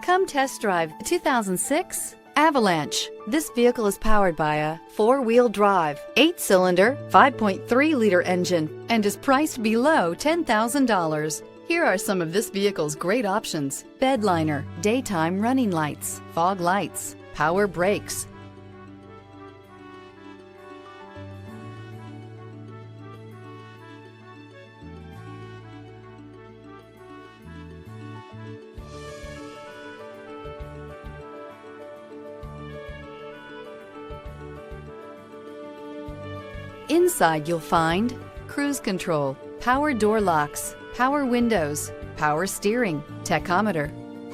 Come test drive the 2006 Avalanche. This vehicle is powered by a 4-wheel drive, 8-cylinder, 5.3-liter engine and is priced below $10,000. Here are some of this vehicle's great options: bed liner, daytime running lights, fog lights, power brakes. Inside you'll find cruise control, power door locks, power windows, power steering, tachometer.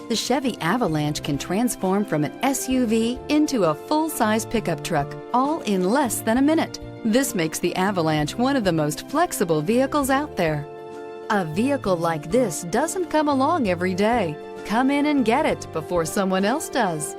The Chevy Avalanche can transform from an SUV into a full-size pickup truck, all in less than a minute. This makes the Avalanche one of the most flexible vehicles out there. A vehicle like this doesn't come along every day. Come in and get it before someone else does.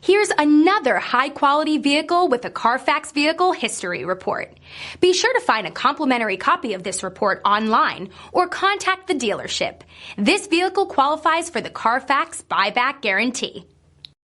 Here's another high-quality vehicle with a Carfax Vehicle History Report. Be sure to find a complimentary copy of this report online or contact the dealership. This vehicle qualifies for the Carfax Buyback Guarantee.